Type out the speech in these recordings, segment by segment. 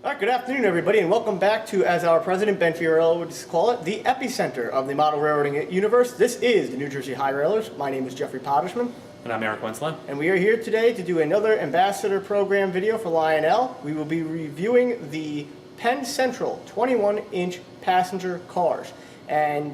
All right, good afternoon, everybody, and welcome back to, as our president, Ben Fiorello would call it, the epicenter of the model railroading universe. This is the NJ HiRailers. My name is Jeffrey Pottershman. And I'm Eric Winslow. And we are here today to do another ambassador program video for Lionel. We will be reviewing the Penn Central 21-inch passenger cars. And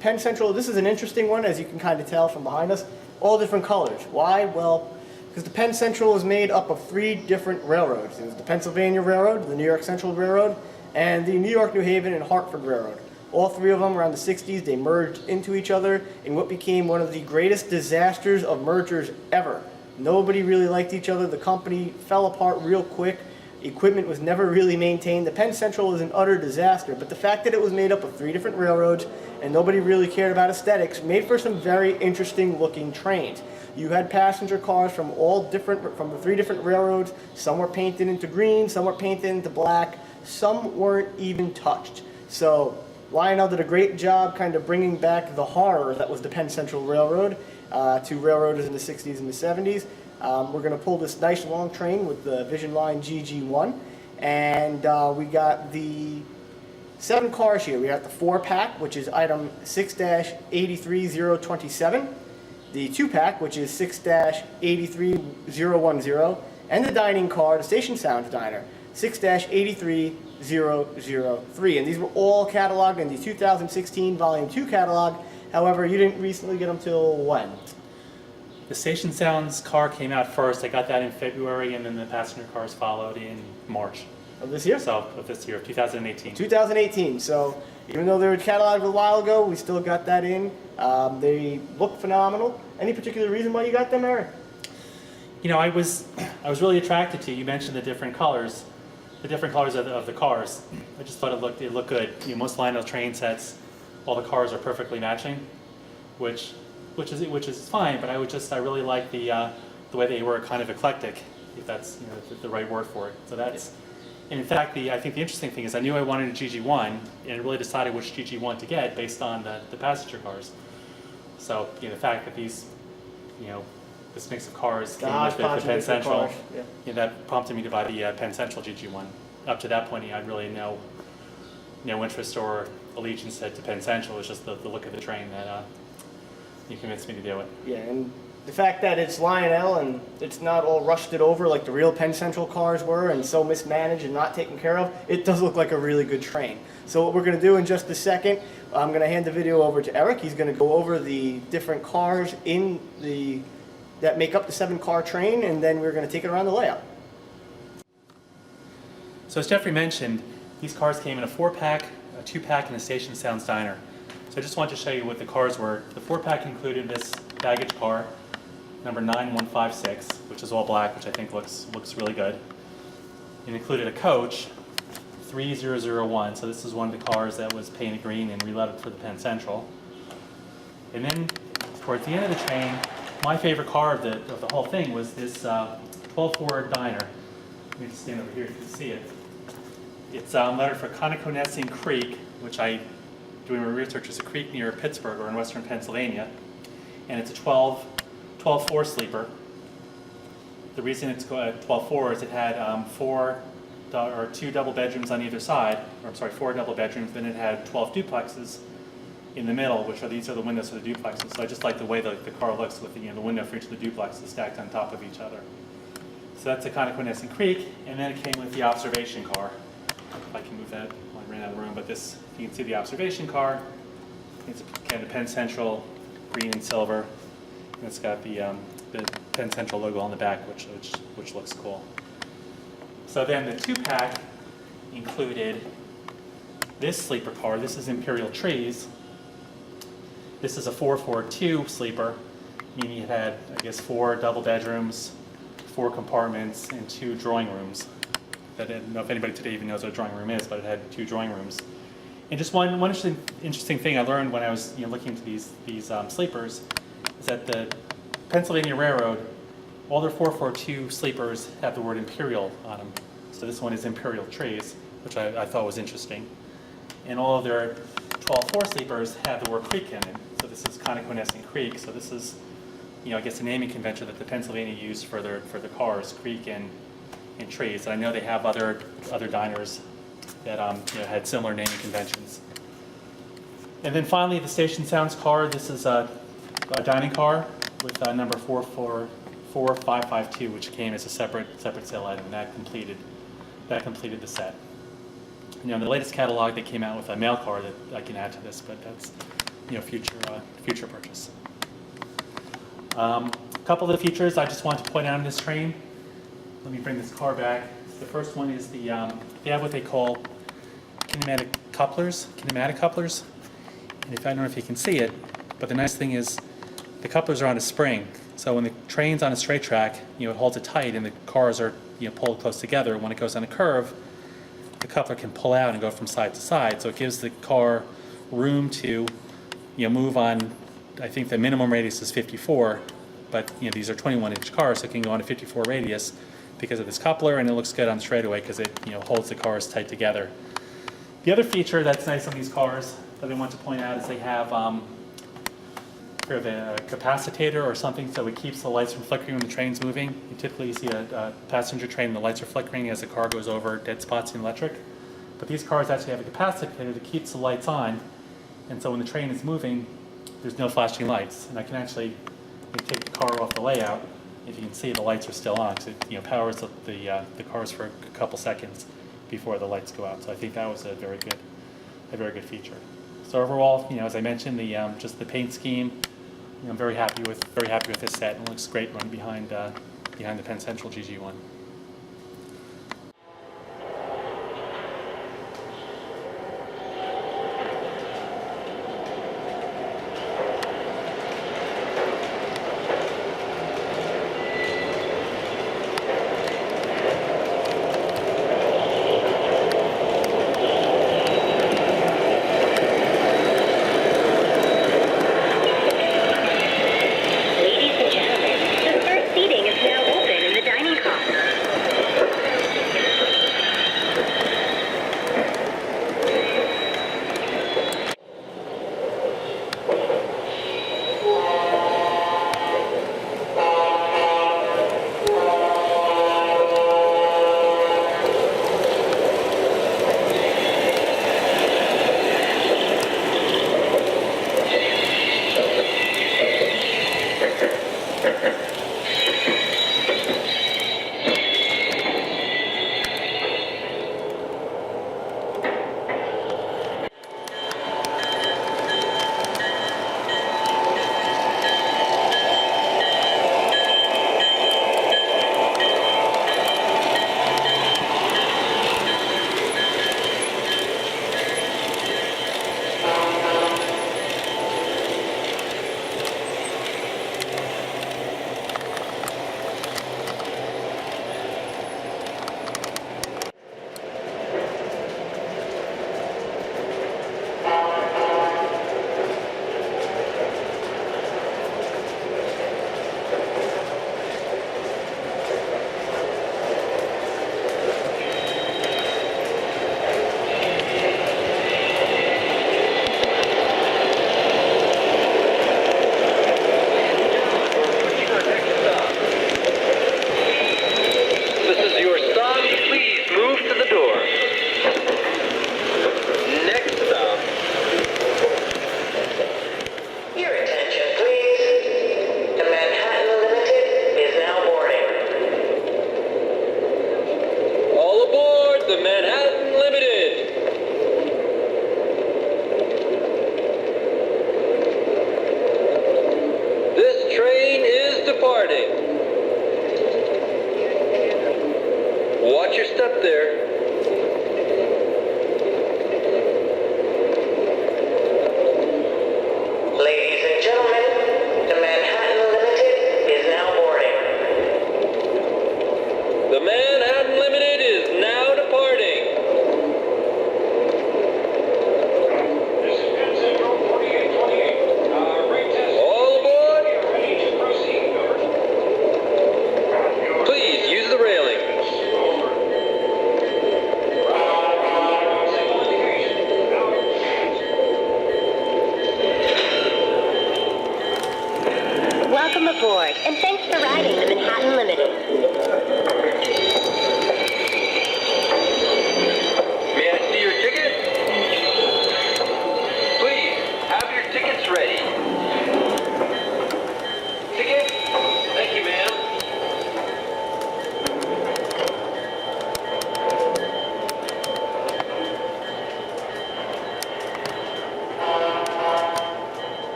Penn Central, this is an interesting one, as you can kind of tell from behind us. All different colors. Why? Well, because the Penn Central is made up of three different railroads. There's the Pennsylvania Railroad, the New York Central Railroad, and the New York, New Haven, and Hartford Railroad. All three of them around the 60s, they merged into each other in what became one of the greatest disasters of mergers ever. Nobody really liked each other. The company fell apart real quick. Equipment was never really maintained. The Penn Central was an utter disaster, but the fact that it was made up of three different railroads and nobody really cared about aesthetics made for some very interesting looking trains. You had passenger cars from from the three different railroads. Some were painted into green, some were painted into black, some weren't even touched. So Lionel did a great job kind of bringing back the horror that was the Penn Central Railroad to railroaders in the 60s and the 70s. We're going to pull this nice long train with the Vision Line GG1, and we got the 7 cars here. We got the 4-pack, which is item 6-83027, the 2-pack, which is 6-83010, and the dining car, the Station Sounds Diner, 6-83003. And these were all cataloged in the 2016 Volume 2 catalog. However, you didn't recently get them till when? The Station Sounds car came out first. I got that in February, and then the passenger cars followed in March. Of this year? So, of this year, 2018. 2018. So, even though they were cataloged a while ago, we still got that in. They look phenomenal. Any particular reason why you got them, Eric? You know, I was really attracted to, you mentioned the different colors of the cars. I just thought it looked good. You know, most Lionel train sets, all the cars are perfectly matching, which is fine. But I really like the way they were kind of eclectic, if that's the right word for it. So that's. And in fact, I think the interesting thing is I knew I wanted a GG1, and I really decided which GG1 to get based on the passenger cars. So the fact that these, this mix of cars came with the Penn Central, that prompted me to buy the Penn Central GG1. Up to that point, I had really no interest or allegiance to Penn Central. It was just the look of the train that you convinced me to do it. Yeah, and the fact that it's Lionel and it's not all rusted over like the real Penn Central cars were and so mismanaged and not taken care of, it does look like a really good train. So what we're going to do in just a second, I'm going to hand the video over to Eric. He's going to go over the different cars that make up the 7-car train, and then we're going to take it around the layout. So as Jeffrey mentioned, these cars came in a 4-pack, a 2-pack, and a Station Sounds Diner. So I just wanted to show you what the cars were. The 4-pack included this baggage car, number 9156, which is all black, which I think looks really good. It included a coach, 3001, so this is one of the cars that was painted green and relettered for the Penn Central. And then towards the end of the train, my favorite car of the whole thing was this 12-4 Diner. Let me just stand over here so you can see it. It's lettered for Connoquenessing Creek, which doing my research, is a creek near Pittsburgh or in western Pennsylvania. And it's a 12-4 sleeper. The reason it's 12-4 is it had 2 double bedrooms on either side, or I'm sorry, 4 double bedrooms. Then it had 12 duplexes in the middle, these are the windows for the duplexes. So I just like the way the car looks with the window for each of the duplexes stacked on top of each other. So that's a Connoquenessing Creek, and then it came with the observation car. If I can move that, I ran out of the room, but this, you can see the observation car. It's again the Penn Central, green and silver. And it's got the Penn Central logo on the back, which looks cool. So then the 2-pack included this sleeper car. This is Imperial Trees. This is a 442 sleeper, meaning it had, I guess, 4 double bedrooms, 4 compartments, and 2 drawing rooms. I don't know if anybody today even knows what a drawing room is, but it had 2 drawing rooms. And just one interesting thing I learned when I was looking into these sleepers is that the Pennsylvania Railroad, all their 442 sleepers have the word Imperial on them. So this one is Imperial Trees, which I thought was interesting. And all of their 12-4 sleepers have the word Creek in it. So this is Connoquenessing Creek. So this is, I guess, a naming convention that the Pennsylvania used for the cars, Creek and and trees. And I know they have other diners that had similar naming conventions. And then finally, the Station Sounds car. This is a dining car with number 44552, which came as a separate sale item, and that completed the set. In the latest catalog, they came out with a mail car that I can add to this, but that's future purchase. A couple of the features I just want to point out in this train. Let me bring this car back. The first one is they have what they call kinematic couplers. And I don't know if you can see it, but the nice thing is the couplers are on a spring. So when the train's on a straight track, it holds it tight, and the cars are pulled close together. When it goes on a curve, the coupler can pull out and go from side to side. So it gives the car room to move on. I think the minimum radius is 54, but these are 21-inch cars, so it can go on a 54 radius because of this coupler, and it looks good on the straightaway because it holds the cars tight together. The other feature that's nice on these cars that I want to point out is they have sort of a capacitator or something so it keeps the lights from flickering when the train's moving. You typically see a passenger train and the lights are flickering as the car goes over dead spots in electric. But these cars actually have a capacitor that keeps the lights on, and so when the train is moving, there's no flashing lights. And I can actually take the car off the layout. If you can see, the lights are still on because it powers the cars for a couple seconds before the lights go out. So I think that was a very good feature. So overall, as I mentioned, just the paint scheme, I'm very happy with this set. It looks great running behind the Penn Central GG1. Ladies and gentlemen, the first seating is now open in the dining car.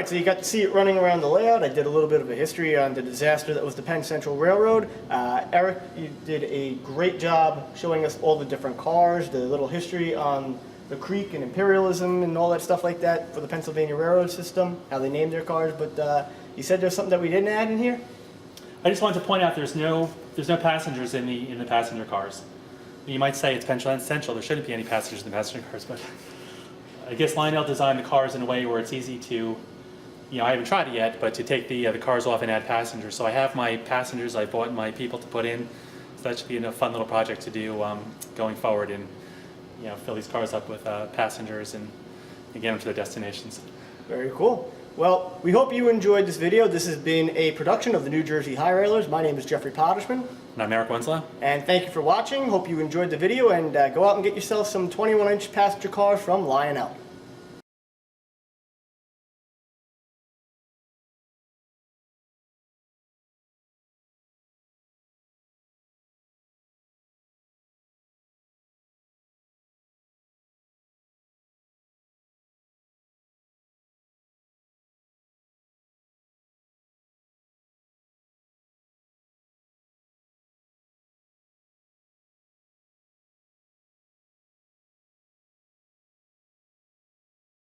right, so you got to see it running around the layout. I did a little bit of a history on the disaster that was the Penn Central Railroad. Eric, you did a great job showing us all the different cars, the little history on the creek and imperialism and all that stuff like that for the Pennsylvania Railroad system, how they named their cars. But you said there's something that we didn't add in here? I just wanted to point out there's no passengers in the passenger cars. You might say it's Penn Central. There shouldn't be any passengers in the passenger cars, but I guess Lionel designed the cars in a way where it's easy to, I haven't tried it yet, but to take the cars off and add passengers. So I have my passengers. I bought my people to put in. So that should be a fun little project to do going forward, and fill these cars up with passengers and get them to their destinations. Very cool. Well, we hope you enjoyed this video. This has been a production of the NJ HiRailers. My name is Jeffrey Pottershman. And I'm Eric Winslow. And thank you for watching. Hope you enjoyed the video, and go out and get yourself some 21-inch passenger cars from Lionel.